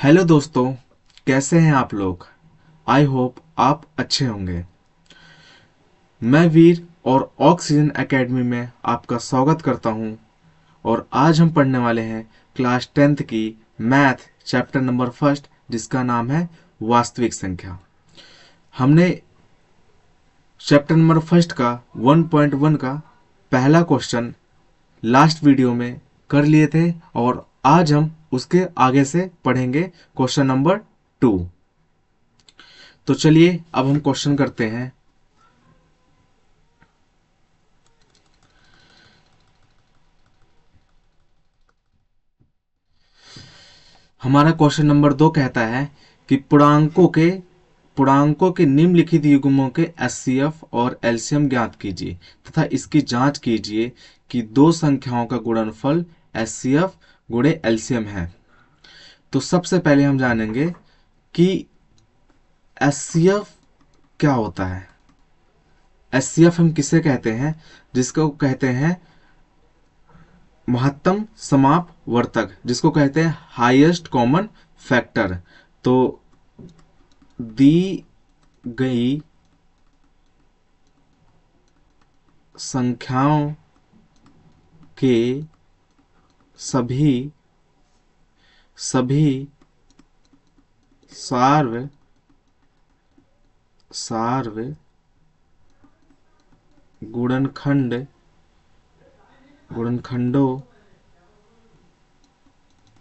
Hello दोस्तों, कैसे हैं आप लोग। आई होप आप अच्छे होंगे। मैं वीर और ऑक्सीजन एकेडमी में आपका स्वागत करता हूं। और आज हम पढ़ने वाले हैं क्लास 10th की मैथ चैप्टर नंबर फर्स्ट, जिसका नाम है वास्तविक संख्या। हमने चैप्टर नंबर फर्स्ट का 1.1 का पहला क्वेश्चन लास्ट वीडियो में कर लिए थे और आज हम उसके आगे से पढ़ेंगे क्वेश्चन नंबर 2। तो चलिए अब हम क्वेश्चन करते हैं। हमारा क्वेश्चन नंबर 2 कहता है कि पूर्णांकों के निम्नलिखित युग्मों के एचसीएफ और एलसीएम ज्ञात कीजिए तथा इसकी जांच कीजिए कि दो संख्याओं का गुणनफल एचसीएफ गुणे एलसीएम है। तो सबसे पहले हम जानेंगे कि एचसीएफ क्या होता है। एचसीएफ हम किसे कहते हैं? जिसको कहते हैं महत्तम समापवर्तक, जिसको कहते हैं हाईएस्ट कॉमन फैक्टर। तो दी गई संख्याओं के सभी सभी सार्व गुणनखंडों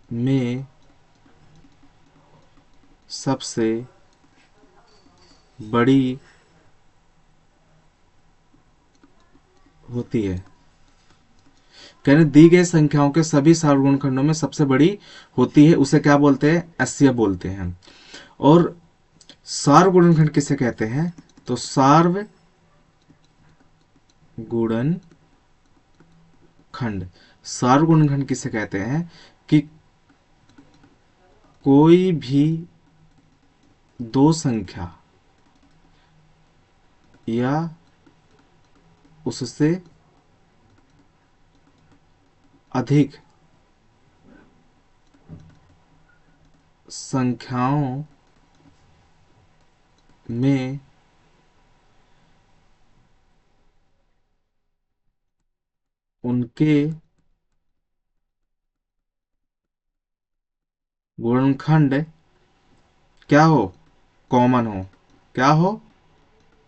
में सबसे बड़ी होती है। कहने दी गई संख्याओं के सभी सार्वगुणनखंडों में सबसे बड़ी होती है, उसे क्या बोलते हैं? एचसीएफ बोलते हैं। और सार्वगुणनखंड किसे कहते हैं? तो सार्वगुणनखंड किसे कहते हैं कि कोई भी दो संख्या या उससे अधिक संख्याओं में उनके गुणनखंड क्या हो? कॉमन हो। क्या हो?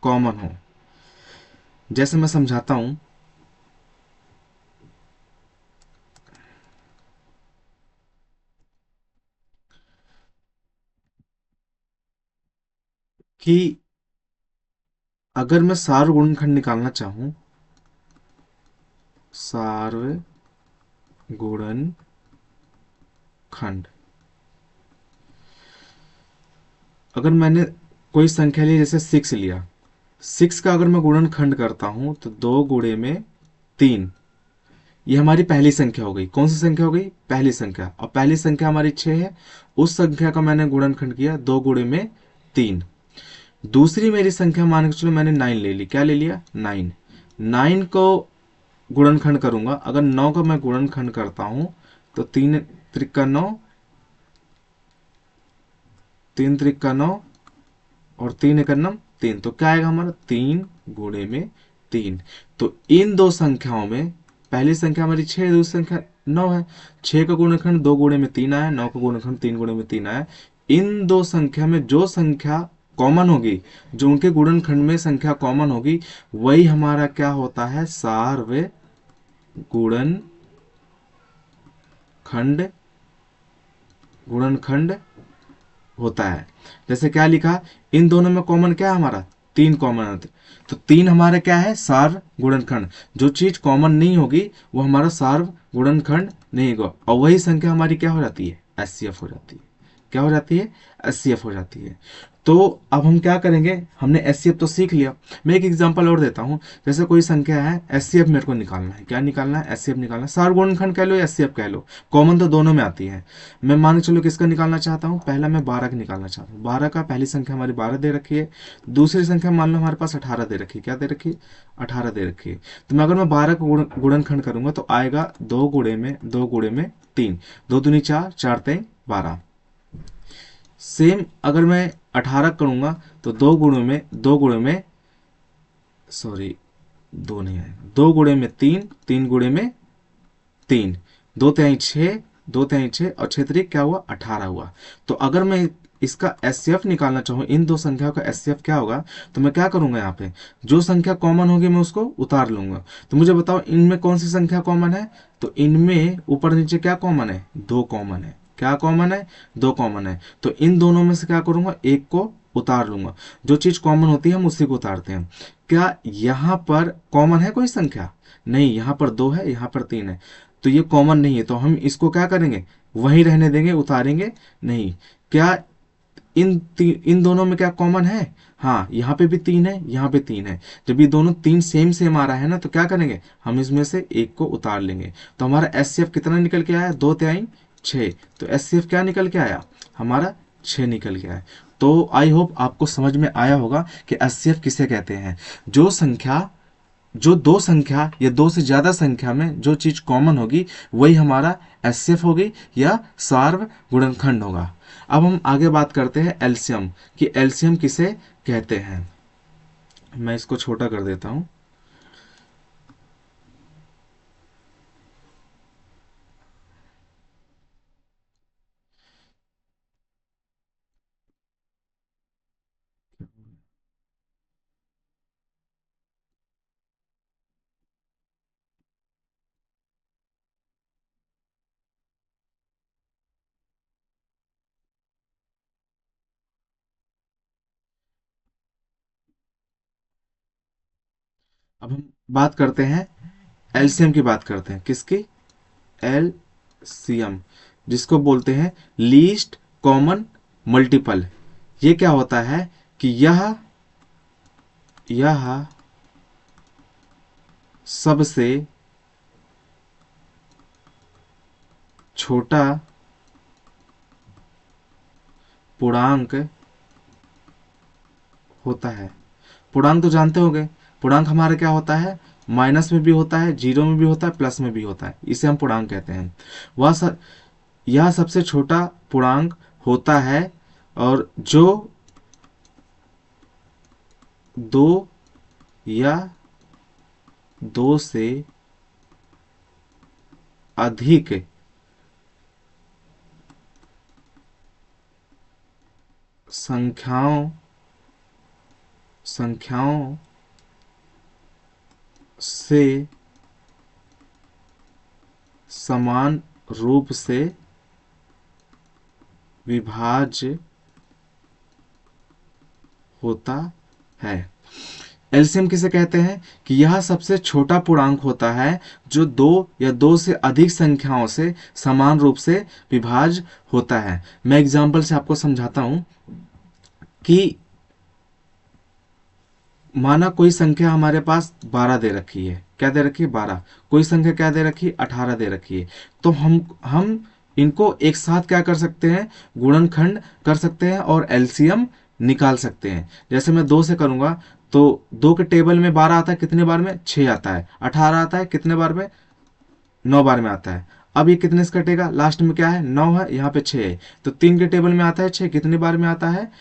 कॉमन हो। जैसे मैं समझाता हूं कि अगर मैं सार्वगुणनखंड निकालना चाहूं, सार्वगुणनखंड, अगर मैंने कोई संख्या ली, जैसे 6 लिया, 6 का अगर मैं गुणनखंड करता हूं तो 2 गुणे में 3, ये हमारी पहली संख्या हो गई। कौन सी संख्या हो गई? पहली संख्या। और पहली संख्या हमारी 6 है, उस संख्या का मैंने गुणनखंड किया 2 गुणे में 3। दूसरी मेरी संख्या मान के चलो मैंने 9 ले ली। क्या ले लिया? 9। 9 को गुणनखंड करूंगा, अगर 9 का मैं गुणनखंड करता हूं तो 3 त्रिका 9, 3 त्रिका 9 और 3 एक 3। तो क्या आएगा हमारा? 3 गुणे में 3। तो इन दो संख्याओं में पहली संख्या हमारी 6 है, दूसरी संख्या 9 है। 6 का गुणनखंड 2 गुणे में 3 आया, 9 का गुणनखंड 3 गुणे में 3 आया। इन दो संख्या में जो संख्या कॉमन होगी, जो उनके गुणनखंड में संख्या कॉमन होगी, वही हमारा क्या होता है? गुणनखंड होता है। जैसे क्या लिखा? इन दोनों में कॉमन क्या है हमारा? 3 कॉमन होते। तो 3 हमारा क्या है? सार्व गुणनखंड। जो चीज कॉमन नहीं होगी वो हमारा सार्व गुणनखंड नहीं होगा, और वही संख्या हमारी क्या हो जाती है? एचसीएफ हो जाती है। क्या हो जाती है? एचसीएफ हो जाती है। तो अब हम क्या करेंगे? हमने एचसीएफ तो सीख लिया। मैं एक एग्जांपल और देता हूं। जैसे कोई संख्या है, एचसीएफ मेरे को निकालना है। क्या निकालना है? एचसीएफ निकालना है। सार्वगुणनखंड कह लो या एचसीएफ कह लो, कॉमन तो दोनों में आती है। मैं मान के चलो किसका निकालना चाहता हूँ? पहला मैं 12 का निकालना चाहता हूँ। 12 का पहली संख्या हमारी 12 दे रखी है, दूसरी संख्या मान लो हमारे पास 18 दे रखी है। क्या दे रखी है? 18 दे रखी है। तो मैं अगर मैं 12 का गुणनखंड करूंगा तो आएगा 2 गुणे में 3। 2 दूनी 4, 4 तेई 12। सेम अगर मैं 18 करूंगा तो दो गुणे में सॉरी, दो नहीं आएगा, दो गुणे में तीन, तीन गुणे में तीन, दो तिहाई छः, दो तिहाई छः और छः तरीक क्या हुआ 18 हुआ। तो अगर मैं इसका एचसीएफ निकालना चाहूँ, इन दो संख्याओं का एचसीएफ क्या होगा, तो मैं क्या करूंगा, यहाँ पे जो संख्या कॉमन होगी मैं उसको उतार लूंगा। तो मुझे बताओ इनमें कौन सी संख्या कॉमन है, तो इनमें ऊपर नीचे क्या कॉमन है, दो कॉमन है। क्या कॉमन है, दो कॉमन है। तो इन दोनों में से क्या करूंगा, एक को उतार लूंगा। जो चीज कॉमन होती है हम उसी को उतारते हैं। क्या यहाँ पर कॉमन है कोई संख्या, नहीं, यहाँ पर दो है, यहाँ पर तीन है, तो ये कॉमन नहीं है, तो हम इसको क्या करेंगे, वहीं रहने देंगे, उतारेंगे नहीं। क्या इन दोनों में क्या कॉमन है, हाँ, यहाँ पे भी तीन है, यहाँ पे तीन है। जब ये दोनों तीन सेम सेम आ रहा है ना, तो क्या करेंगे, हम इसमें से एक को उतार लेंगे। तो हमारा एचसीएफ कितना निकल के आया, दो तिहाई छः। तो एचसीएफ क्या निकल के आया, हमारा छः निकल के आया। तो आई होप आपको समझ में आया होगा कि एचसीएफ किसे कहते हैं। जो संख्या, जो दो संख्या या दो से ज्यादा संख्या में जो चीज कॉमन होगी वही हमारा एचसीएफ होगी या सार्व गुणनखंड होगा। अब हम आगे बात करते हैं एलसीएम कि एलसीएम किसे कहते हैं। मैं इसको छोटा कर देता हूं। अब हम बात करते हैं एलसीएम की, बात करते हैं किसकी, एलसीएम, जिसको बोलते हैं लीस्ट कॉमन मल्टीपल। ये क्या होता है कि यह सबसे छोटा पूर्णांक होता है। पूर्णांक तो जानते होंगे, पूर्णांक हमारा क्या होता है, माइनस में भी होता है, जीरो में भी होता है, प्लस में भी होता है, इसे हम पूर्णांक कहते हैं। वह स, यह सबसे छोटा पूर्णांक होता है और जो दो या दो से अधिक संख्याओं संख्याओं से समान रूप से विभाज्य होता है। एलसीएम किसे कहते हैं कि यह सबसे छोटा पूर्णांक होता है जो दो या दो से अधिक संख्याओं से समान रूप से विभाज्य होता है। मैं एग्जांपल से आपको समझाता हूं कि माना कोई संख्या हमारे पास 12 दे रखी है, क्या दे रखी है 12, कोई संख्या क्या दे रखी है 18 दे रखी है। तो हम इनको एक साथ क्या कर सकते हैं, गुणनखंड कर सकते हैं और एलसीएम निकाल सकते हैं। जैसे मैं दो से करूंगा तो दो के टेबल में 12 आता है, कितने बार में 6 आता है, 18 आता है कितने बार में 9 बार में आता है। अब ये कितने से कटेगा, लास्ट में क्या है 9 है, यहाँ पे 6 है, तो 3 के टेबल में आता है 6, कितने बार में आता है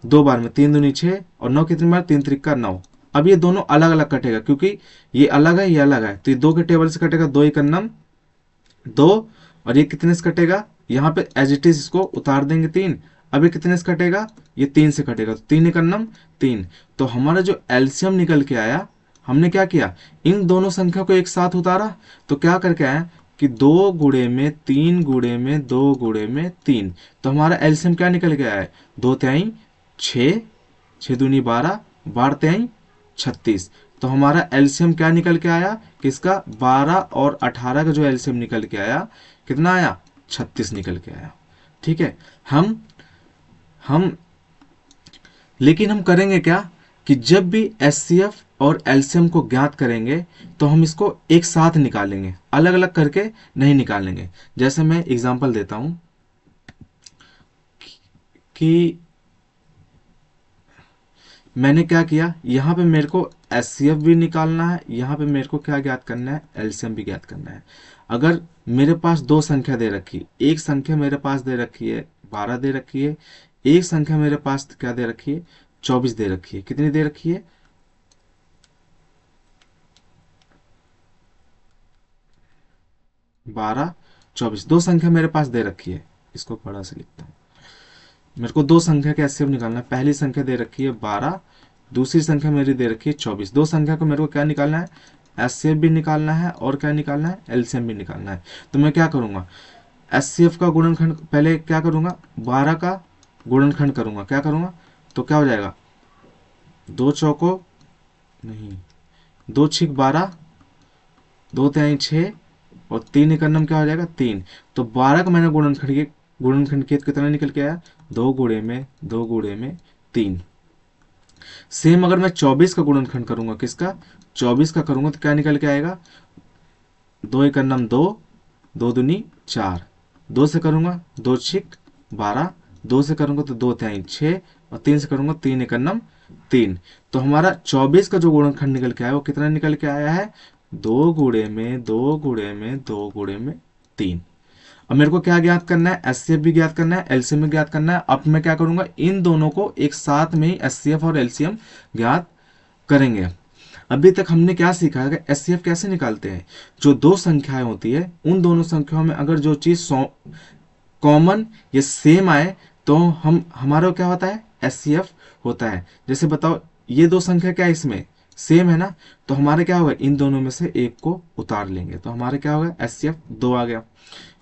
2 बार में, 3 दूनी 6 और 9 कितनी बार, 3 त्रिक 9। अब ये दोनों अलग अलग कटेगा क्योंकि ये अलग है ये अलग है, तो ये दो के टेबल से कटेगा, दो एक नम दो, और ये कितने से कटेगा, यहाँ पे एज इट इज इसको उतार देंगे 3। अब ये कितने से कटेगा, ये 3 से कटेगा, तो 3 एक नम 3। तो हमारा जो एलसीएम निकल के आया, हमने क्या किया, इन दोनों संख्या को एक साथ उतारा, तो क्या करके आया कि 2 गुणे में 3 गुणे में 2 गुणे में 3। तो हमारा एलसीएम क्या निकल के आया है, 2 तिहाई 6, 6 दूनी 12, 12 तिहाई 36। तो हमारा एलसीएम क्या निकल के आया, किसका 12 और 18 का जो एलसीएम निकल के आया कितना आया, 36 निकल के आया। ठीक है, हम लेकिन हम करेंगे क्या कि जब भी एचसीएफ और एलसीएम को ज्ञात करेंगे तो हम इसको एक साथ निकालेंगे, अलग अलग करके नहीं निकालेंगे। जैसे मैं एग्जांपल देता हूं कि मैंने क्या किया, यहाँ पे मेरे को एचसीएफ भी निकालना है, यहाँ पे मेरे को क्या ज्ञात करना है, एलसीएम भी ज्ञात करना है। अगर मेरे पास दो संख्या दे रखी, एक संख्या मेरे पास दे रखी है 12 दे रखी है, एक संख्या मेरे पास क्या दे रखी है, 24 दे रखी है। कितनी दे रखी है, 12, 24, दो संख्या मेरे पास दे रखी है। इसको बड़ा से लिखता हूँ। मेरे को दो संख्या का एचसीएफ निकालना है। पहली संख्या दे रखी है 12, दूसरी संख्या मेरी दे रखी है 24। दो संख्या को मेरे को क्या निकालना है, एचसीएफ भी निकालना है और क्या निकालना है, एलसीएम भी निकालना है। तो मैं क्या करूंगा, एचसीएफ का गुणनखंड पहले क्या करूंगा, 12 का गुणनखंड करूंगा। क्या करूंगा, तो क्या हो जाएगा, दो चौको नहीं, दो छिक 12, दो तिहाई 6 और तीन एकन्नम क्या हो जाएगा, 3। तो 12 का मैंने गुणनखंड किया, कितना निकल के आया, 2 गुणे में 2 गुणे में 3। सेम अगर मैं 24 का गुणनखंड करूंगा, किसका, 24 का करूंगा, तो क्या निकल के आएगा, 2 एकन्नम 2, 2 दूनी 4, 2 से करूंगा 2 छिक 12, 2 से करूंगा तो 2 तिहाई 6 और 3 से करूंगा 3 एकन्नम 3। तो हमारा 24 का जो गुणनखंड निकल के आया वो कितना निकल के आया है, 2 गुणे में 2 गुणे में 2 गुणे में 3। अब मेरे को क्या ज्ञात करना है, एचसीएफ भी ज्ञात करना है, एलसीएम भी ज्ञात करना है। अब मैं क्या करूंगा, इन दोनों को एक साथ में ही एचसीएफ और एलसीएम ज्ञात करेंगे। अभी तक हमने क्या सीखा है, एचसीएफ कैसे निकालते हैं। जो दो संख्याएं होती है उन दोनों संख्याओं में अगर जो चीज कॉमन या सेम आए तो हम हमारा क्या होता है, एचसीएफ होता है। जैसे बताओ ये दो संख्या क्या है, इसमें सेम है ना, तो हमारे क्या होगा, इन दोनों में से एक को उतार लेंगे तो हमारे क्या होगा, एचसीएफ 2 आ गया।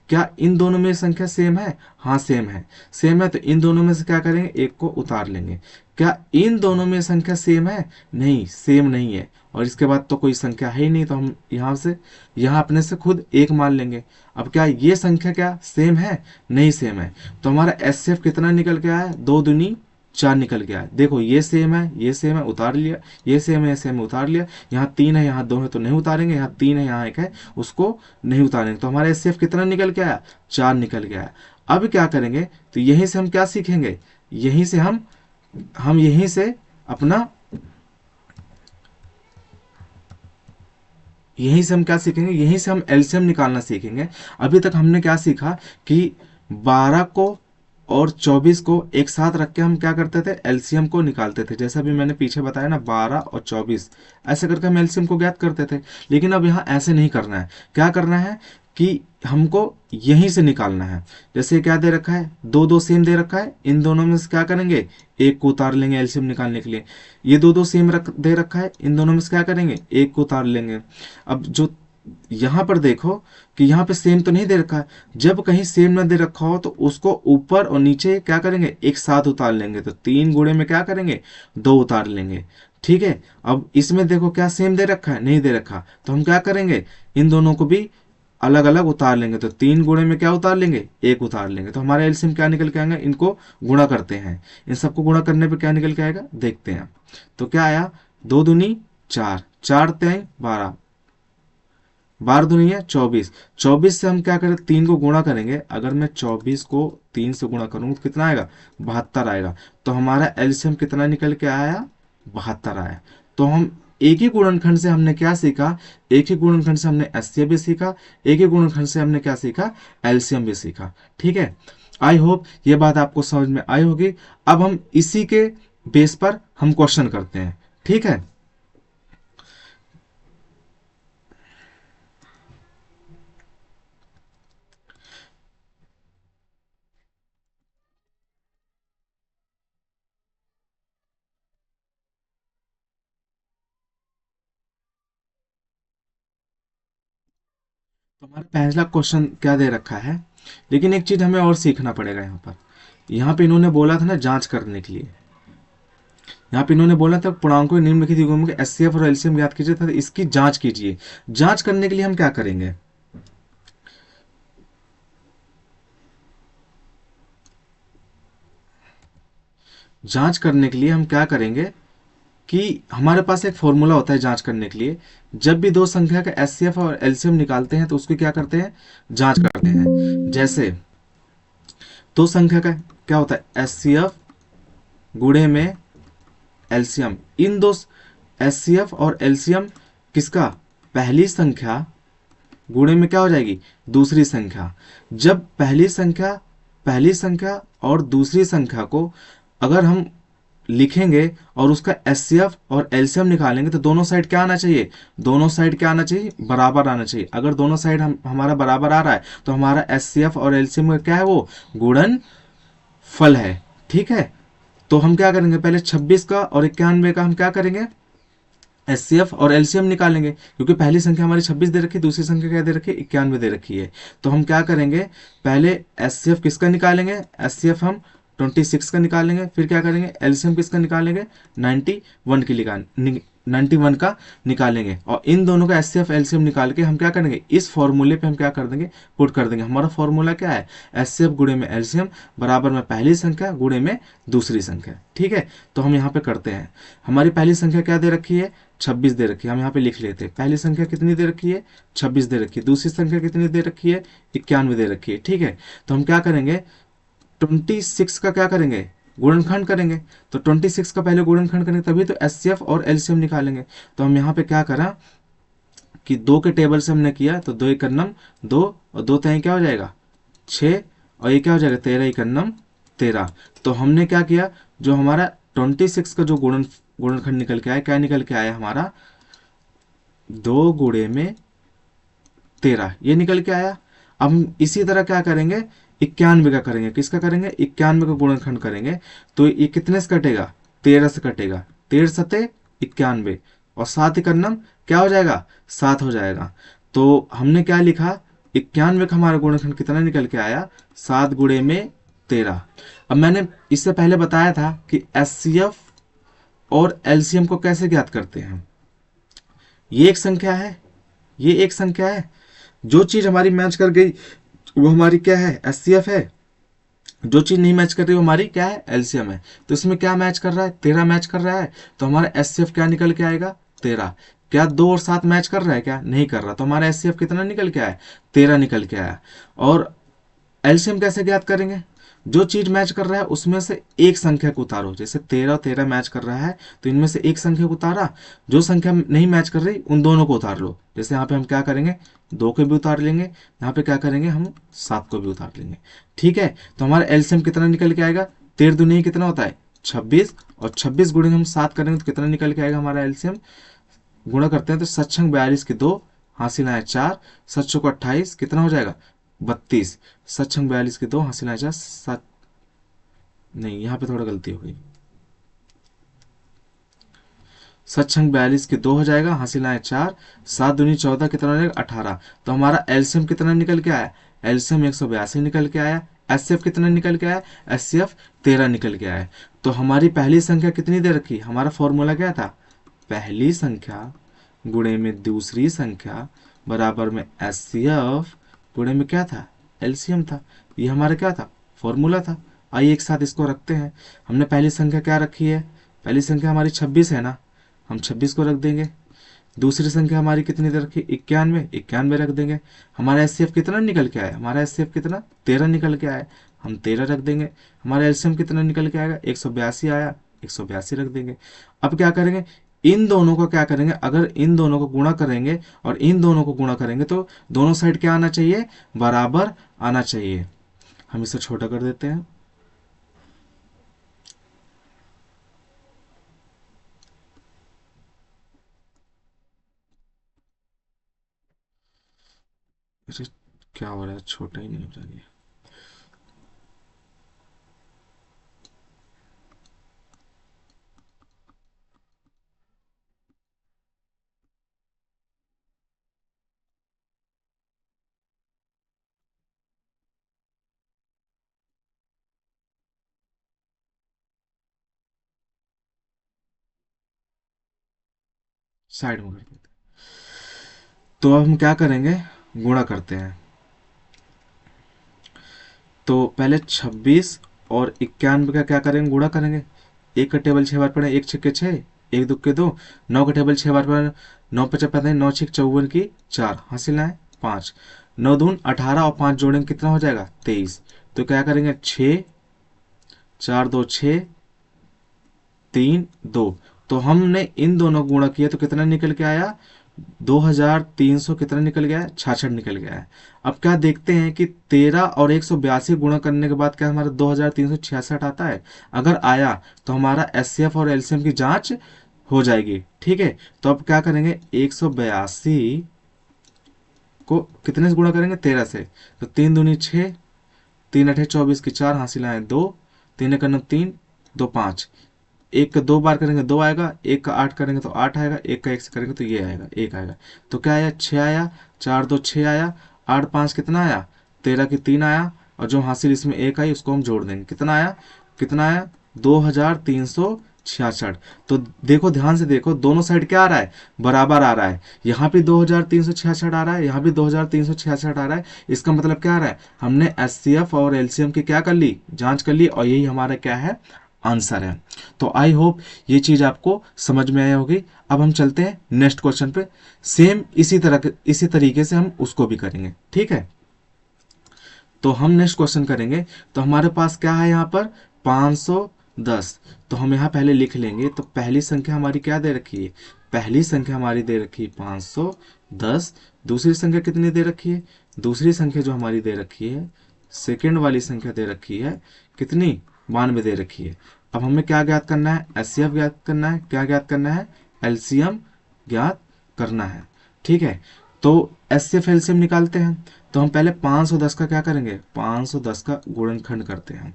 क्या इन दोनों में संख्या सेम है, हाँ सेम है। सेम है तो इन दोनों में से क्या करेंगे, एक को उतार लेंगे। क्या इन दोनों में संख्या सेम है, नहीं सेम नहीं है, और इसके बाद तो कोई संख्या है ही नहीं, तो हम यहाँ अपने से खुद एक मान लेंगे। अब क्या ये संख्या क्या सेम है, नहीं सेम है, तो हमारा एचसीएफ कितना निकल के आया, 2 दूनी 4 निकल गया। देखो ये सेम है, ये सेम है, उतार लिया, ये सेम है, ये सेम है, उतार लिया। यहाँ 3 है, यहाँ 2 है तो नहीं उतारेंगे, यहाँ 3 है, यहाँ 1 है, उसको नहीं उतारेंगे। तो हमारा एचसीएफ कितना निकल के आया, 4 निकल गया। अब क्या करेंगे, तो यहीं से हम क्या सीखेंगे, यहीं से हम यहीं से अपना यहीं से हम क्या सीखेंगे, यहीं से हम एलसीएम निकालना सीखेंगे। अभी तक हमने क्या सीखा कि 12 को और 24 को एक साथ रख के हम क्या करते थे, एलसीएम को निकालते थे। जैसा भी मैंने पीछे बताया ना, 12 और 24 ऐसे करके हम एलसीएम को ज्ञात करते थे। लेकिन अब यहाँ ऐसे नहीं करना है। क्या करना है कि हमको यहीं से निकालना है। जैसे क्या दे रखा है, दो दो सेम दे रखा है, इन दोनों में से क्या करेंगे, एक को उतार लेंगे एलसीएम निकालने के लिए। ये दो दो सेम दे रखा है, इन दोनों में से क्या करेंगे, एक को उतार लेंगे। अब जो यहां पर देखो कि यहाँ पे सेम तो नहीं दे रखा है। जब कहीं सेम ना दे रखा हो तो उसको ऊपर और नीचे क्या करेंगे, एक साथ उतार लेंगे। तो 3 गुणे में क्या करेंगे, 2 उतार लेंगे। ठीक है, अब इसमें देखो क्या सेम दे रखा है, नहीं दे रखा, तो हम क्या करेंगे, इन दोनों को भी अलग अलग उतार लेंगे। तो 3 गुणे में क्या उतार लेंगे, 1 उतार लेंगे। तो हमारे एलसीएम क्या निकल के आएंगे, इनको गुणा करते हैं। इन सबको गुणा करने पे क्या निकल के आएगा, देखते हैं। तो क्या आया, 2 दूनी 4, 4 तिहाई 12, 12 दूनी है 24, 24 से हम क्या करें, 3 को गुणा करेंगे। अगर मैं 24 को 3 से गुणा करूंगा तो कितना आएगा, 72 आएगा। तो हमारा एलसीएम कितना निकल के आया, 72 आया। तो हम एक ही गुणनखंड से हमने क्या सीखा, एक ही गुणनखंड से हमने एचसीएफ भी सीखा, एक ही गुणनखंड से हमने क्या सीखा, एलसीएम भी सीखा। ठीक है, आई होप ये बात आपको समझ में आई होगी। अब हम इसी के बेस पर हम क्वेश्चन करते हैं। ठीक है, तो हमारा पहला क्वेश्चन क्या दे रखा है, लेकिन एक चीज हमें और सीखना पड़ेगा यहाँ पर। यहाँ पे इन्होंने बोला था ना जांच करने के लिए, यहाँ पे इन्होंने बोला था पूर्णांकों की निम्नलिखित युग्मों के एचसीएफ और एलसीएम ज्ञात कीजिए तथा इसकी जांच कीजिए। जांच करने के लिए हम क्या करेंगे, जांच करने के लिए हम क्या करेंगे कि हमारे पास एक फॉर्मूला होता है जांच करने के लिए। जब भी दो संख्या का एचसीएफ और एलसीएम निकालते हैं तो उसकी क्या करते हैं, जांच करते हैं। जैसे दो संख्या का क्या होता है, एचसीएफ गुणे में एलसीएम। इन दो एचसीएफ और एलसीएम किसका, पहली संख्या गुणे में क्या हो जाएगी, दूसरी संख्या। जब पहली संख्या पहली संख्या और दूसरी संख्या को अगर हम लिखेंगे और उसका एचसीएफ और एलसीएम निकालेंगे तो दोनों साइड क्या आना चाहिए, दोनों साइड क्या आना चाहिए, बराबर आना चाहिए। अगर दोनों साइड हमारा बराबर आ रहा है तो हमारा एचसीएफ और एलसीएम का क्या है, वो गुणन फल है। ठीक है, तो हम क्या करेंगे, पहले 26 का और 91 का हम क्या करेंगे, एचसीएफ और एलसीएम निकालेंगे, क्योंकि पहली संख्या हमारी 26 दे रखी है, दूसरी संख्या क्या दे रखी है, 91 दे रखी है। तो हम क्या करेंगे, पहले एचसीएफ किसका निकालेंगे, एचसीएफ हम 26 का निकालेंगे, फिर क्या करेंगे, एलसीएम किसका निकालेंगे, 91 की 91 का निकालेंगे, और इन दोनों का एचसीएफ एलसीएम निकाल के हम क्या करेंगे, इस फॉर्मूले पे हम क्या कर देंगे, पुट कर देंगे। हमारा फॉर्मूला क्या है, एचसीएफ गुणे में एलसीएम बराबर में पहली संख्या गुणे में दूसरी संख्या। ठीक है, तो हम यहाँ पे करते हैं। हमारी पहली संख्या क्या दे रखी है, 26 दे रखी है, हम यहाँ पे लिख लेते हैं। पहली संख्या कितनी दे रखी है, 26 दे रखी है। दूसरी संख्या कितनी दे रखी है, 91 दे रखी है। ठीक है, तो हम क्या करेंगे, 26 का क्या करेंगे, गुणनखंड करेंगे। तो 26 का पहले गुणनखंड करेंगे, तभी तो एचसीएफ और एलसीएम निकालेंगे। तो हम यहाँ पे क्या करा कि 2 के टेबल से हमने किया, तो 2 एक नम 2 और 2 तय क्या हो जाएगा 6, और ये क्या हो जाएगा 13 एक नम 13। तो हमने क्या किया, जो हमारा 26 का जो गुणनखंड निकल के आया, क्या निकल के आया हमारा, 2 गुणे में 13 ये निकल के आया। अब हम इसी तरह क्या करेंगे, 91 का करेंगे। किसका करेंगे, 91 का गुणनखंड करेंगे। तो ये कितने से कटेगा, 13 से कटेगा, 13 सते 91, और 7 इकन्नम क्या हो जाएगा, 7 हो जाएगा। तो हमने क्या लिखा, 91 का हमारा गुणनखंड कितना निकल के आया, 7 गुणे में 13। अब मैंने इससे पहले बताया था कि एचसीएफ और एलसीएम को कैसे ज्ञात करते हैं। ये एक संख्या है, ये एक संख्या है, जो चीज हमारी मैच कर गई वो हमारी क्या है, एचसीएफ है। जो चीज नहीं मैच कर रही वो हमारी क्या है, एलसीएम है। तो इसमें क्या मैच कर रहा है, 13 मैच कर रहा है, तो हमारा एचसीएफ क्या निकल के आएगा, 13। क्या 2 और 7 मैच कर रहा है, क्या नहीं कर रहा, तो हमारा एचसीएफ कितना निकल के आया, 13 निकल के आया। और एलसीएम कैसे ज्ञात करेंगे, जो चीज मैच कर रहा है उसमें से एक संख्या को उतारो। जैसे 13 और 13 मैच कर रहा है तो इनमें से एक संख्या को उतारा, जो संख्या नहीं मैच कर रही उन दोनों को उतार लो। जैसे यहाँ पे हम क्या करेंगे, 2 को भी उतार लेंगे, यहाँ पे क्या करेंगे हम 7 को भी उतार लेंगे। ठीक है, तो हमारा एलसीएम कितना निकल के आएगा, 13 दूनी कितना होता है 26, और 26 गुणे हम 7 करेंगे तो कितना निकल के आएगा हमारा एलसीएम। गुणा करते हैं तो 7 42 के 2, हासिल आए 4, 7 को 28 कितना हो जाएगा 32, 7 42 के 2, हासिल आए 4 7, नहीं यहाँ पे थोड़ा गलती हो गई, 7 42 के 2 हो जाएगा, हासिल आए 4, 7 दूनी 14 कितना हो जाएगा 18। तो हमारा एलसीएम कितना निकल के आया, एलसीएम 182 निकल के आया। एचसीएफ कितना निकल के आया, एचसीएफ 13 निकल के आया। तो हमारी पहली संख्या कितनी दे रखी, हमारा फॉर्मूला क्या था, पहली संख्या गुणे में दूसरी संख्या बराबर में एचसीएफ गुणे में क्या था, एलसीएम था। ये हमारा क्या था, फॉर्मूला था। आइए एक साथ इसको रखते हैं। हमने पहली संख्या क्या रखी है, पहली संख्या हमारी 26 है ना, हम 26 को रख देंगे। दूसरी संख्या हमारी कितनी दे रखी, 91, 91 रख देंगे। हमारा एचसीएफ कितना निकल के आया, हमारा एचसीएफ कितना 13 निकल के आया, हम 13 रख देंगे। हमारा एलसीएम कितना निकल के आएगा, 182 आया, 182 रख देंगे। अब क्या करेंगे, इन दोनों को क्या करेंगे, अगर इन दोनों को गुणा करेंगे और इन दोनों को गुणा करेंगे तो दोनों साइड क्या आना चाहिए, बराबर आना चाहिए। हम इसे छोटा कर देते हैं। अरे क्या हो रहा है, छोटा ही नहीं हो रहा है। साइड में कर देते हैं। तो अब हम क्या करेंगे, गुणा करते हैं। तो पहले 26 और 91 का क्या करेंगे, गुणा करेंगे। एक का टेबल 6 बार पढ़े, एक छक्के 6, एक दुक्के 2, 9 का टेबल 6 बार पढ़े, 9 पचा 45, 9 छक 54 की 4, हासिल आए 5, 9 दून 18 और 5 जोड़ेंगे कितना हो जाएगा 23। तो क्या करेंगे 6 4 2 6 3 2। तो हमने इन दोनों गुणा किया तो कितना निकल के आया 2300 कितना निकल गया है, 66 निकल गया है। अब क्या देखते हैं कि 13 और 182 गुणा करने के बाद क्या हमारा 2366 आता है। अगर आया तो हमारा एचसीएफ और एलसीएम की जांच हो जाएगी। ठीक है, तो अब क्या करेंगे, 182 को कितने से गुणा करेंगे, 13 से। तो 3 दूनी 6, 3 अठे 24 की 4 हासिल आए 2, 3 एक 3, 2 5, एक का 2 बार करेंगे 2 आएगा, एक का 8 करेंगे तो 8 आएगा, एक का 1 से करेंगे तो ये आएगा 1 आएगा। तो क्या आया, 6 आया, 4 2 6 आया, 8 5 कितना आया, 13 की 3 आया, और जो हासिल इसमें 1 आई उसको हम जोड़ देंगे, कितना आया, कितना आया, 2366। तो देखो ध्यान से देखो, दोनों साइड क्या आ रहा है, बराबर आ रहा है। यहाँ भी 2366 आ रहा है, यहाँ भी 2366 आ रहा है। इसका मतलब क्या आ रहा है, हमने एचसीएफ और एलसीएम की क्या कर ली, जांच कर ली, और यही हमारा क्या है, आंसर है। तो आई होप ये चीज आपको समझ में आई होगी। अब हम चलते हैं नेक्स्ट क्वेश्चन पे। सेम इसी तरीके से हम उसको भी करेंगे। ठीक है, तो हम नेक्स्ट क्वेश्चन करेंगे। तो हमारे पास क्या है यहाँ पर, 510। तो हम यहाँ पहले लिख लेंगे। तो पहली संख्या हमारी क्या दे रखी है, पहली संख्या हमारी दे रखी है 510। दूसरी संख्या कितनी दे रखी है, दूसरी संख्या जो हमारी दे रखी है, सेकेंड वाली संख्या दे रखी है कितनी, 92 दे रखी है। अब हमें क्या ज्ञात करना है, एचसीएफ ज्ञात करना है, क्या ज्ञात करना है, एलसीएम ज्ञात करना है। ठीक है, तो एचसीएफ एलसीएम निकालते हैं। तो हम पहले 510 का क्या करेंगे, 510 का गुणनखंड करते हैं।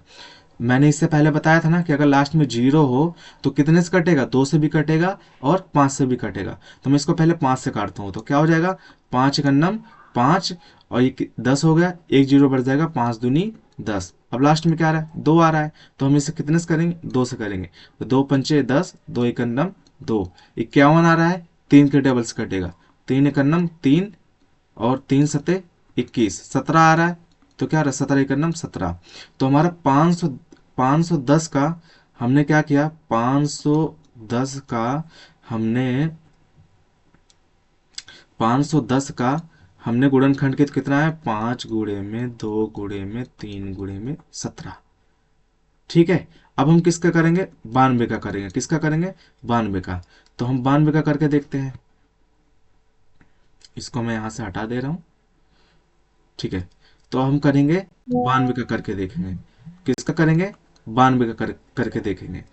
मैंने इससे पहले बताया था ना कि अगर लास्ट में 0 हो तो कितने से कटेगा, 2 से भी कटेगा और 5 से भी कटेगा। तो मैं इसको पहले 5 से काटता हूँ। तो क्या हो जाएगा, 5 एकन्नम 5, और ये 10 हो गया, एक 0 बढ़ जाएगा, 5 दूनी 10। अब लास्ट में क्या आ रहा है, 2 आ रहा है। तो हम इसे कितने से करेंगे, 2 से करेंगे। तो 2 पंचे 10, 2 एकन्नम 2, 51 आ रहा है, 3 के टेबल से कटेगा, 3 एकन्नम 3, और 3 सते 21, 17 आ रहा है। तो क्या आ रहा है, 17 एकन्नम 17। तो हमारा 510 का हमने क्या किया, 510 का हमने 510 का हमने गुणनखंड के कितना है, 5 गुणे में 2 गुणे में 3 गुणे में 17। ठीक है, अब हम किसका करेंगे, 92 का करेंगे। किसका करेंगे, 92 का। तो हम 92 का करके देखते हैं। इसको मैं यहां से हटा दे रहा हूं। ठीक है, तो हम करेंगे 92 का करके देखेंगे। किसका करेंगे, 92 का करके देखेंगे।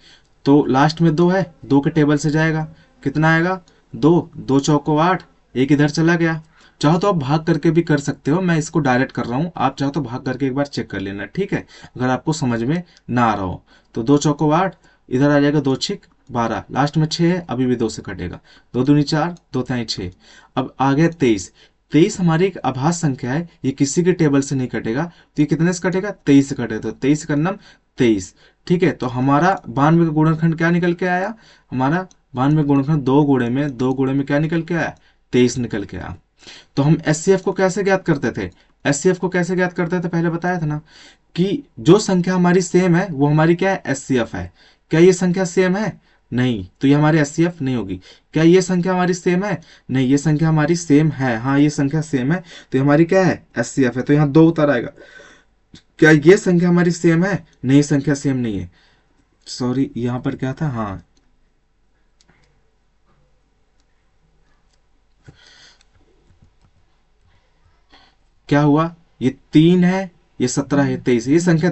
तो लास्ट में 2 है, 2 के टेबल से जाएगा, कितना आएगा, 2, 2 चौको 8, एक इधर चला गया। चाहो तो आप भाग करके भी कर सकते हो, मैं इसको डायरेक्ट कर रहा हूं, आप चाहो तो भाग करके एक बार चेक कर लेना। ठीक है, अगर आपको समझ में ना आ रहा हो तो 2 चौको 8, इधर आ जाएगा 2 छिक 12, लास्ट में 6 है, अभी भी 2 से कटेगा, 2 दूनी 4, 2 तिहाई 6। अब आ गया 23। 23 हमारी एक आभास संख्या है, ये किसी के टेबल से नहीं कटेगा, तो ये कितने से कटेगा, 23 से कटेगा। तो 23 का नाम 23। ठीक है, तो हमारा 92 का गुणनखंड क्या निकल के आया, हमारा 92 गुणनखंड 2 गुणे में 2 गुणे में क्या निकल के आया, 23 निकल के आया। तो हम एचसीएफ को कैसे ज्ञात करते थे, एचसीएफ को कैसे ज्ञात करते थे, पहले बताया था ना कि जो संख्या हमारी सेम है वो हमारी क्या है, एचसीएफ है। क्या ये संख्या सेम है, नहीं, तो ये हमारी एचसीएफ नहीं होगी। क्या ये संख्या हमारी सेम है, नहीं, ये संख्या हमारी सेम है, हाँ ये संख्या सेम है, तो ये हमारी क्या है, एचसीएफ है। तो यहाँ 2 उतर आएगा। क्या ये संख्या हमारी सेम है, नहीं संख्या सेम नहीं है, सॉरी यहाँ पर क्या था, हाँ क्या हुआ, ये 3 है, ये 17 है, 23, ये संख्या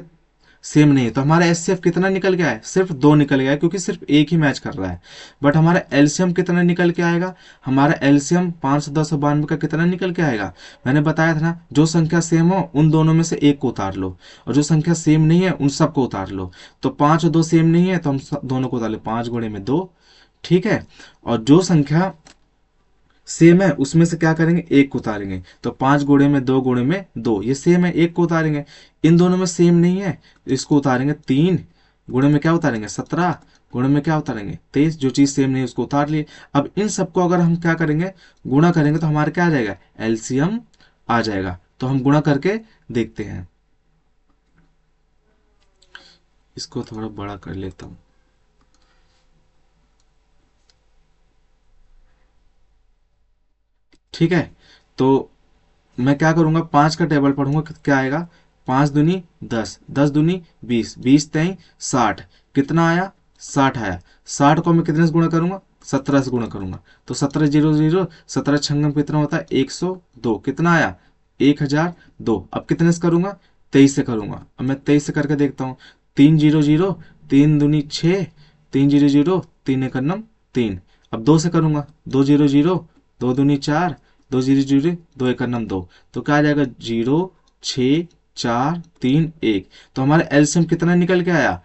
सेम नहीं है। तो हमारा एचसीएफ कितना निकल गया है, सिर्फ 2 निकल गया है, क्योंकि सिर्फ एक ही मैच कर रहा है। बट हमारा एलसीएम कितना निकल के आएगा, हमारा एलसीएम 510 और 92 का कितना निकल के आएगा, मैंने बताया था ना, जो संख्या सेम हो उन दोनों में से एक को उतार लो, और जो संख्या सेम नहीं है उन सबको उतार लो। तो 5 और 2 सेम नहीं है, तो हम दोनों को उतार ले, 5 गुणे में 2। ठीक है, और जो संख्या सेम है उसमें से क्या करेंगे, एक को उतारेंगे। तो 5 गुणे में 2 गुणे में 2, ये सेम है, एक को उतारेंगे। इन दोनों में सेम नहीं है, इसको उतारेंगे, 3 गुणे में क्या उतारेंगे, 17 गुणे में क्या उतारेंगे, 23। जो चीज सेम नहीं है उसको उतार लिए। अब इन सबको अगर हम क्या करेंगे, गुणा करेंगे, तो हमारा क्या आ जाएगा, एलसीएम आ जाएगा। तो हम गुणा करके देखते हैं। इसको थोड़ा बड़ा कर लेता हूं। ठीक है, तो मैं क्या करूंगा, 5 का टेबल पढ़ूंगा, क्या आएगा, 5 दूनी 10, 10 दूनी 20, 20 तेई 60, कितना आया, 60 आया। 60 को मैं कितने से गुणा करूंगा, 17 से गुणा करूंगा तो 17 जीरो जीरो, 17 छंगम कितना होता है 102, कितना आया 1002। अब कितने से करूंगा 23 से करूंगा। अब मैं 23 से करके देखता हूँ। 3 जीरो जीरो, 3 दूनी 6, 3 जीरो जीरो, 3 एक नम 3। अब 2 से करूंगा, 2 जीरो जीरो, 2 दूनी 4, 2 जीरो जीरो, 2 एक नम 2। तो क्या आ जाएगा 0 6 4 3 1। तो हमारा एलसीएम कितना निकल के आया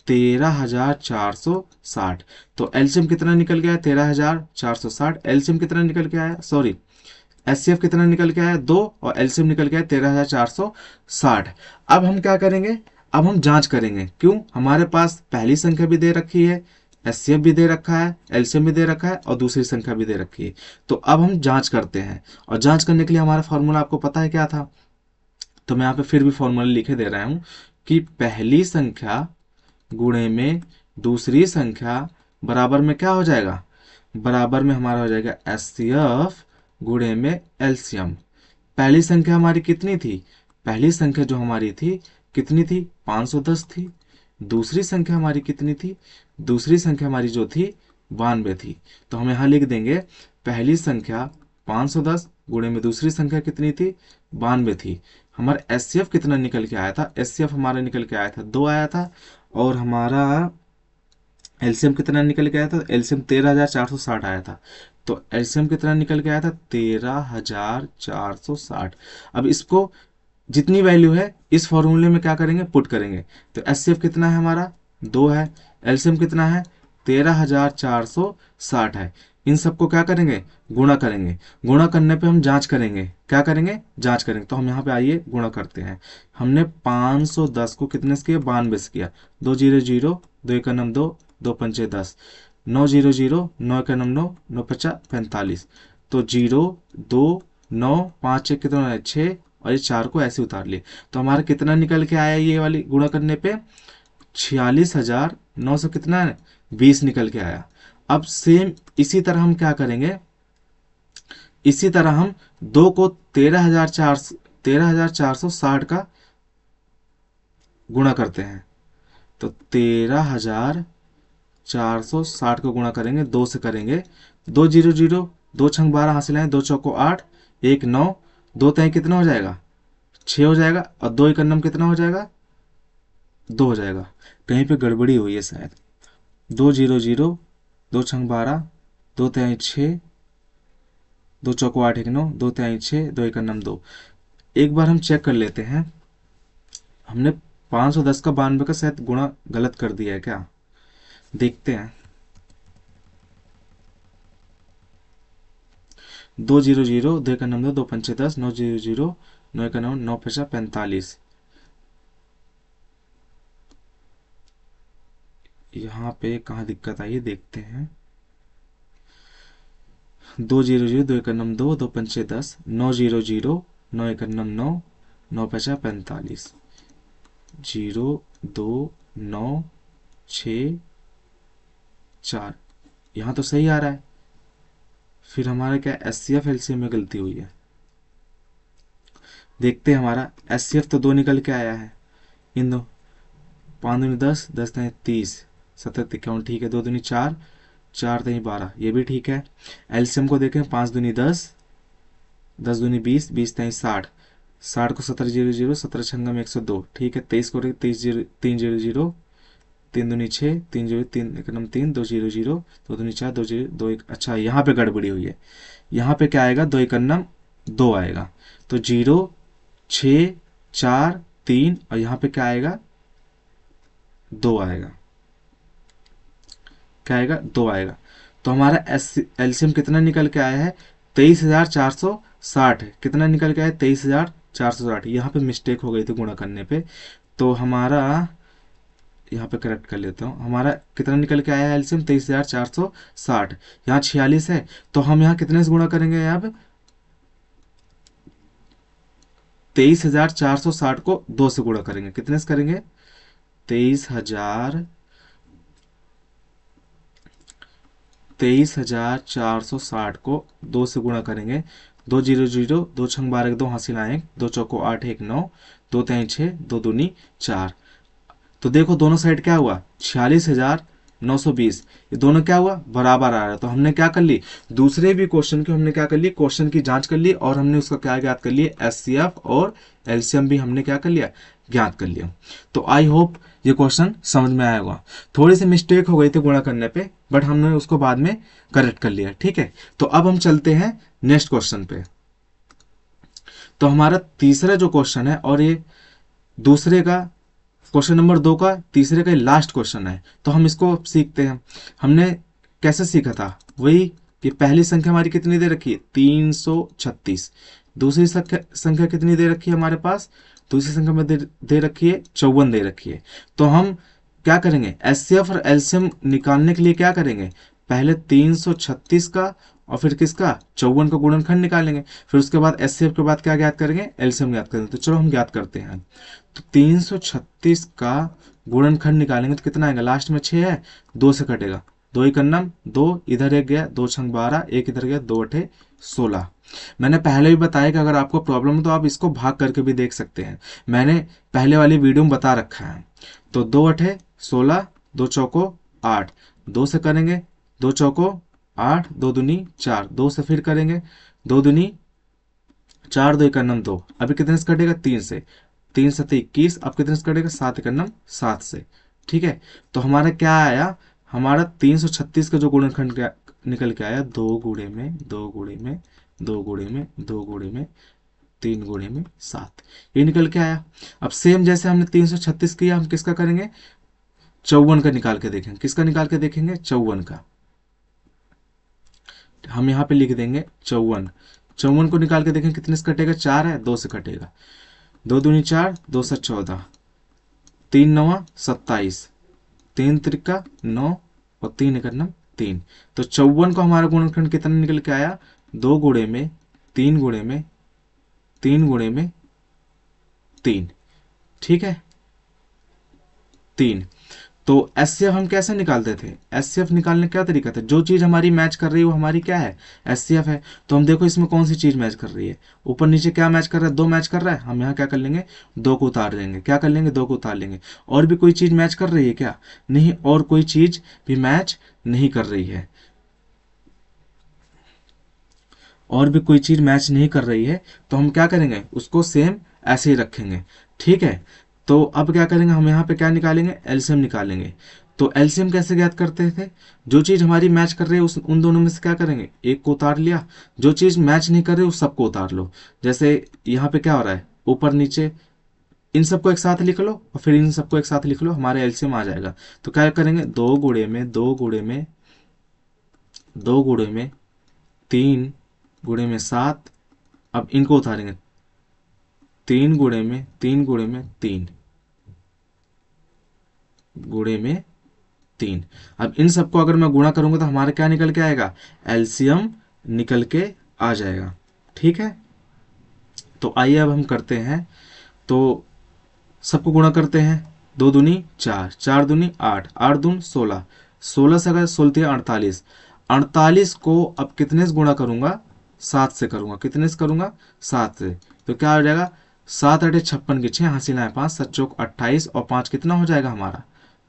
13,460। तो एलसीएम कितना निकल गया 13,460। एलसीएम कितना निकल के आया, सॉरी एचसीएफ कितना निकल के आया 2 और एलसीएम निकल के आया 13,460। अब हम क्या करेंगे, अब हम जांच करेंगे। क्यों, हमारे पास पहली संख्या भी दे रखी है, एचसीएफ भी दे रखा है, एलसीएम भी दे रखा है और दूसरी संख्या भी दे रखी है। तो अब हम जांच करते हैं और जांच करने के लिए हमारा फॉर्मूला आपको पता है क्या था। तो मैं यहाँ पे फिर भी फॉर्मूला लिखे दे रहा हूं कि पहली संख्या गुणे में दूसरी संख्या बराबर में क्या हो जाएगा, बराबर में हमारा हो जाएगा एचसीएफ गुणे में एलसीएम। पहली संख्या हमारी कितनी थी, पहली संख्या जो हमारी थी कितनी थी 510 थी। दूसरी संख्या हमारी कितनी थी, दूसरी संख्या हमारी जो थी 92 थी। तो हम यहाँ लिख देंगे पहली संख्या 510 गुणे में दूसरी संख्या कितनी थी 92 थी। हमारा एचसीएफ कितना निकल के आया था, एचसीएफ हमारा निकल के आया था 2 आया था। और हमारा एलसीएम कितना निकल के आया था, एलसीएम 13,460 आया था। तो एलसीएम कितना निकल के आया था 13,460। अब इसको जितनी वैल्यू है इस फॉर्मूले में क्या करेंगे पुट करेंगे। तो एचसीएफ कितना है हमारा 2 है, एलसीएम कितना है 13,460 है। इन सबको क्या करेंगे गुणा करेंगे। गुणा करने पे हम जांच करेंगे, क्या करेंगे जांच करेंगे। तो हम यहाँ पे आइए गुणा करते हैं। हमने 510 को कितने से किया 92 से किया। 2 जीरो जीरो, 2 एक नम 2, 2 पंचे 10, 9 जीरो जीरो, 9 एक नम 9, 9 पचा 45। तो 0 2 9 5 एक कितना है 6 और ये 4 को ऐसे उतार लिए। तो हमारा कितना निकल के आया ये वाली गुणा करने पे 46,900 कितना है 20 निकल के आया। अब सेम इसी तरह हम क्या करेंगे, इसी तरह हम 2 को 13,460 का गुणा करते हैं। तो 13,460 को गुणा करेंगे 2 से करेंगे। 2 जीरो जीरो, 2 छंग 12 हासिल आए, 2 चौको 8, 1 9, 2 तय कितना हो जाएगा 6 हो जाएगा और 2 एक नम कितना हो जाएगा 2 हो जाएगा। कहीं पे गड़बड़ी हुई है शायद। 2 जीरो जीरो, 2 छंग 12, 2 तय 6, 2 चौको 8 1 9, 2 तय 6, 2 एक नम 2। एक बार हम चेक कर लेते हैं, हमने 510 का 92 का शायद गुणा गलत कर दिया है क्या, देखते हैं। 2 जीरो जीरो, 2 का नंबर 2 पंचे 10, 9 जीरो जीरो, 9 का नंबर 9 पचा 45। यहाँ पे कहाँ दिक्कत आई है देखते हैं। 2 जीरो जीरो, 2 का नंबर 2, 2 पंचे 10, 9 जीरो जीरो, 9 का नंबर 9, 9 पचा 45, 0 2 9 6 4। यहाँ तो सही आ रहा है। फिर हमारा क्या एचसीएफ एलसीएम में गलती हुई है, देखते हैं। हमारा एचसीएफ तो 2 निकल के आया है, इन दो 5 दूनी 10, 10 तय 30, 7 51 ठीक है। 2 दूनी 4, 4 तय 12 ये भी ठीक है। एलसीएम को देखें 5 दूनी 10, 10 दूनी 20, 20 तय 60, 60 को 17 जीरो जीरो, 17 छंगा में 102 ठीक है। 23 को 23 जीरो 3 जीरो जीरो, 3 दूनी 6, 3 जीरो 3 एक नम 3, 2 जीरो जीरो, 2 दूनी 4, 2 जीरो 2 1। अच्छा यहाँ पे गड़बड़ी हुई है, यहाँ पे क्या आएगा 2 एक नम 2 आएगा। तो 0 6 4 3 और यहाँ पे क्या आएगा 2 आएगा, क्या आएगा 2 आएगा। तो हमारा एलसीएम कितना निकल के आया है 23,460 है। कितना निकल के आया 23,460। यहाँ पे मिस्टेक हो गई थी गुणा करने पे, तो हमारा यहाँ पे करेक्ट कर लेता हूँ। हमारा कितना निकल के आया है एलसीएम 23,460। यहाँ 46 है तो हम यहाँ कितने से गुणा करेंगे, यहाँ पे 23,460 को 2 से गुणा करेंगे। कितने से करेंगे 23,460 को 2 से गुणा करेंगे। 2 जीरो जीरो, 2 छंग 12 2 हासिल आए, 2 चौको 8 1 9, 2 तय 6, 2 दूनी 4। तो देखो दोनों साइड क्या हुआ 46,000 920, ये दोनों क्या हुआ, बराबर आ रहा है। तो हमने क्या कर ली, दूसरे भी क्वेश्चन की हमने क्या कर ली, क्वेश्चन की जांच कर ली और हमने उसका क्या ज्ञात कर लिया, एचसीएफ और एलसीएम भी हमने क्या कर लिया, ज्ञात कर लिया। तो आई होप ये क्वेश्चन समझ में आया होगा। थोड़ी सी मिस्टेक हो गई थी गुणा करने पे, बट हमने उसको बाद में करेक्ट कर लिया। ठीक है, तो अब हम चलते हैं नेक्स्ट क्वेश्चन पे। तो हमारा तीसरा जो क्वेश्चन है, और ये दूसरे का क्वेश्चन नंबर 2 का तीसरे का लास्ट क्वेश्चन है, तो हम इसको सीखते हैं। हमने कैसे सीखा था, वही कि पहली संख्या हमारी कितनी दे रखी है, 336। दूसरी संख्या कितनी दे रखी है हमारे पास, दूसरी संख्या में दे रखी है 54 दे रखी है। तो हम क्या करेंगे, एचसीएफ और एलसीएम निकालने के लिए क्या करेंगे, पहले 336 का और फिर किसका, 54 का गुणनखंड निकालेंगे, फिर उसके बाद एचसीएफ के बाद क्या ज्ञात करेंगे, एलसीएम ज्ञात करेंगे। तो चलो हम ज्ञात करते हैं। तो 336 का गुणनखंड निकालेंगे तो कितना आएगा, लास्ट में 6 है, 2 से कटेगा, 2 ही कन्नम 2, इधर एक गया, 2 छंग 12, एक इधर गया, 2 अठे 16। मैंने पहले भी बताया कि अगर आपको प्रॉब्लम हो तो आप इसको भाग करके भी देख सकते हैं, मैंने पहले वाली वीडियो में बता रखा है। तो 2 अठे 16, 2 चौको 8, 2 से करेंगे, 2 चौको 8, 2 दूनी 4, 2 से फिर करेंगे, 2 दूनी 4, 2 कन्नम 2, अभी कितने से कटेगा, 3 से, 3 7 21, अब कितने से कटेगा, 7 कन्नम 7 से। ठीक है, तो हमारा क्या आया, हमारा 336 का जो गुणनखंड निकल के आया, 2 गुणे में 2 गुणे में 2 गुणे में 2 गुणे में 3 गुणे में 7, ये निकल के आया। अब सेम जैसे हमने 336 किया, हम किसका करेंगे, 54 का निकाल के देखेंगे। किसका निकाल के देखेंगे, 54 का। हम यहाँ पे लिख देंगे 54, 54 को निकाल के देखें कितने से कटेगा, 4 है, 2 से कटेगा, 2 दूनी 4, 2 से 14, 3 नवा 27, 3 त्रिका 9 और 3 एकन्नम 3। तो 54 को हमारा गुणनखंड कितना निकल के आया, 2 गुणे में 3 गुणे में 3 गुणे में 3। ठीक है, 3। तो एचसीएफ हम कैसे निकालते थे, एचसीएफ निकालने का क्या तरीका था, जो चीज हमारी मैच कर रही है वो हमारी क्या है, एचसीएफ है। तो हम देखो इसमें कौन सी चीज मैच कर रही है, ऊपर नीचे क्या मैच कर रहा है, 2 मैच कर रहा है, हम यहाँ क्या कर लेंगे, 2 को उतार लेंगे, क्या कर लेंगे, 2 को उतार लेंगे। और भी कोई चीज मैच कर रही है क्या, नहीं, और कोई चीज भी मैच नहीं कर रही है, और भी कोई चीज मैच नहीं कर रही है। तो हम क्या करेंगे, उसको सेम ऐसे ही रखेंगे। ठीक है, तो अब क्या करेंगे, हम यहाँ पे क्या निकालेंगे, एलसीएम निकालेंगे। तो एलसीएम कैसे ज्ञात करते थे, जो चीज हमारी मैच कर रही है उस उन दोनों में से क्या करेंगे, एक को उतार लिया, जो चीज मैच नहीं कर रही उस सबको उतार लो। जैसे यहाँ पे क्या हो रहा है, ऊपर नीचे इन सबको एक साथ लिख लो और फिर इन सबको एक साथ लिख लो, हमारे एलसीएम आ जाएगा। तो क्या करेंगे, 2 गुणे में 2 गुणे में 2 गुणे में 3 गुणे में 7, अब इनको उतारेंगे, 3 गुणे में 3 गुणे में 3 गुणे में 3। अब इन सबको अगर मैं गुणा करूंगा तो हमारा क्या निकल के आएगा, एलसीएम निकल के आ जाएगा। ठीक है, तो आइए अब हम करते हैं। तो सबको गुणा करते हैं, 2 दूनी 4, 4 दूनी 8, 8 दून 16, 16 से अगर 16 48, 48 को अब कितने से गुणा करूंगा, 7 से करूंगा, कितने से करूंगा, 7 से। तो क्या हो जाएगा, 7 8 56 की 6, हासिल आए 5, 7 चौक 28 और 5 कितना हो जाएगा हमारा,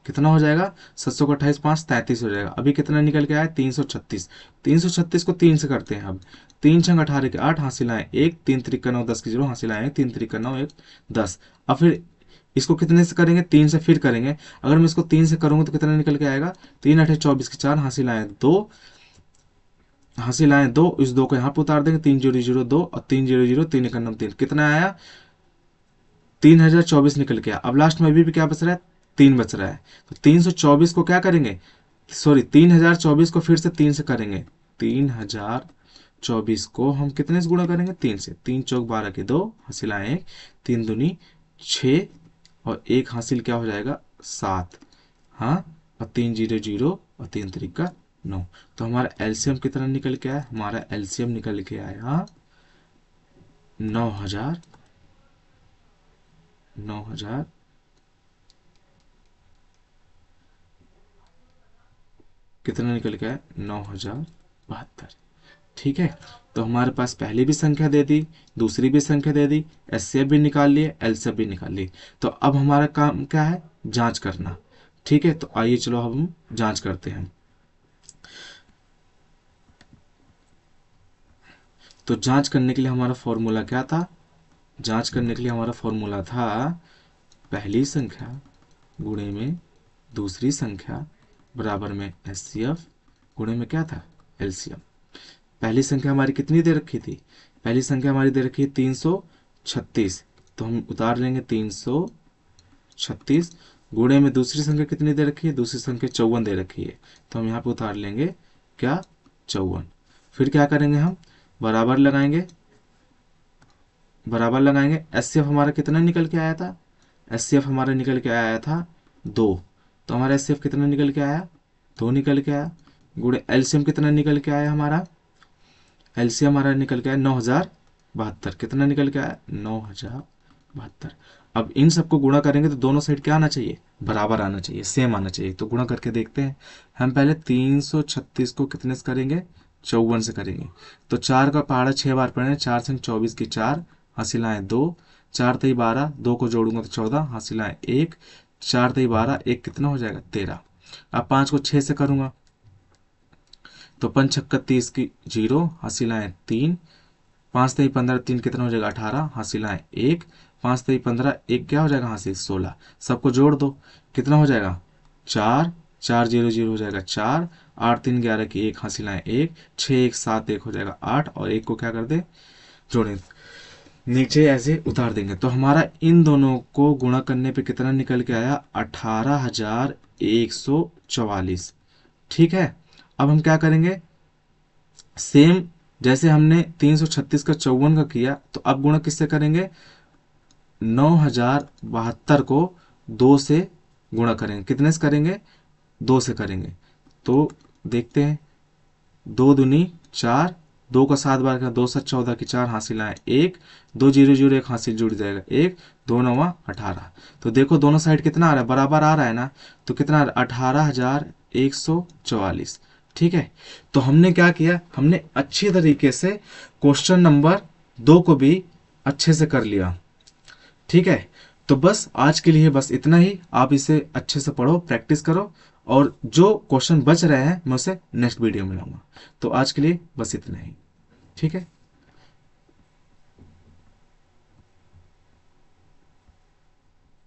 कितना हो जाएगा, 7 चौक 28 5 33 हो जाएगा। अभी कितना निकल के आया, 336। 336 को 3 से करते हैं, अब 3 छंग 18 के 8, हासिल आए 1, 3 त्रिक 9 10 की 0, हासिल आए 3 त्रिक 9 1 10। अब फिर इसको कितने से करेंगे, 3 से फिर करेंगे। अगर मैं इसको 3 से करूंगा तो कितना निकल के आएगा, 3 8 24 की 4, हासिल आए 2, हासिल आए 2, इस 2 को यहाँ पे उतार देंगे, 3 0 0 2 और 3 0 0 3 एकन्नम 3, कितना आया, 3024 निकल गया। अब लास्ट में अभी भी क्या बच रहा है, 3 बच रहा है। तो 324 को क्या करेंगे, सॉरी 3024 को फिर से 3 से करेंगे, 3024 को हम कितने से गुणा करेंगे, 3 से, 3 चौक 12 के 2, हासिल आए 1, 3 दूनी 6 और 1 हासिल क्या हो जाएगा, 7। हाँ, और 3 0 0 और 3 त्रिका 9। तो हमारा एलसीएम कितना निकल के आया, हमारा एलसीएम निकल के आया 9000, 9000 कितना निकल के आया, 9072। ठीक है, तो हमारे पास पहली भी संख्या दे दी, दूसरी भी संख्या दे दी, एचसीएफ भी निकाल लिए, एलसीएफ भी निकाल लिए। तो अब हमारा काम क्या है, जांच करना। ठीक है, तो आइए चलो हम जांच करते हैं। तो जांच करने के लिए हमारा फॉर्मूला क्या था? जांच करने के लिए हमारा फॉर्मूला था पहली संख्या गुणे में दूसरी संख्या बराबर में एचसीएफ गुणे में क्या था? एलसीएम। पहली संख्या हमारी कितनी दे रखी थी? पहली संख्या हमारी दे रखी है 336, तो हम उतार लेंगे 336 गुणे में दूसरी संख्या कितनी दे रखी है? दूसरी संख्या 54 दे रखी है, तो हम यहाँ पे उतार लेंगे क्या? 54। फिर क्या करेंगे हम? बराबर लगाएंगे, बराबर लगाएंगे। एचसीएफ हमारा कितना निकल के आया था? एचसीएफ हमारा निकल के आया था 2, तो हमारा एचसीएफ कितना निकल के आया? 2 निकल के आया। गुणे एलसीएम कितना निकल के आया हमारा? एलसीएम हमारा निकल के आया 9072। कितना निकल के आया? 9072। अब इन सबको गुणा करेंगे तो दोनों साइड क्या आना चाहिए? बराबर आना चाहिए, सेम आना चाहिए। तो गुणा करके देखते हैं। हम पहले 336 को कितने से करेंगे? 54 से करेंगे। तो 4 का पहाड़ा 6 बार पढ़े, 4 से 24 की 4, हासिलाएं 2, 4 तई 12, 2 को जोड़ूंगा तो 14, हासिलाएं 1, 4 तई 12, 1 कितना हो जाएगा? 13। अब 5 को 6 से करूंगा तो 5 छक्का 30 की 0, हासिलाएं 3, 5 तई 15, 3 कितना हो जाएगा? 18, हासिलाएं 1, 5 तई 15, 1 क्या हो जाएगा? हासिल 16। सबको जोड़ दो, कितना हो जाएगा? 4, 4 0 0 हो जाएगा 4, 8 3 11 की 1, हासिलाएं 1, 6 1 7 1 हो जाएगा 8, और 1 को क्या कर दे? जोड़े, नीचे ऐसे उतार देंगे। तो हमारा इन दोनों को गुणा करने पे कितना निकल के आया? 18,144। ठीक है, अब हम क्या करेंगे? सेम जैसे हमने 336 का 54 का किया, तो अब गुणा किससे करेंगे? 9072 को 2 से गुणा करेंगे। कितने से करेंगे? 2 से करेंगे। तो देखते हैं, 2 दूनी 4, 2 का 7 बार का 2 7 14 की 4, हासिल आए 1, 2 0 0 1 हासिल जुड़ जाएगा 1, 2 9 18। तो देखो दोनों साइड कितना आ रहा है? बराबर आ रहा है ना। तो कितना आ रहा है? 18,144। ठीक है, तो हमने क्या किया? हमने अच्छी तरीके से क्वेश्चन नंबर 2 को भी अच्छे से कर लिया। ठीक है, तो बस आज के लिए बस इतना ही। आप इसे अच्छे से पढ़ो, प्रैक्टिस करो, और जो क्वेश्चन बच रहे हैं मैं उसे नेक्स्ट वीडियो में लाऊंगा। तो आज के लिए बस इतना ही। ठीक है।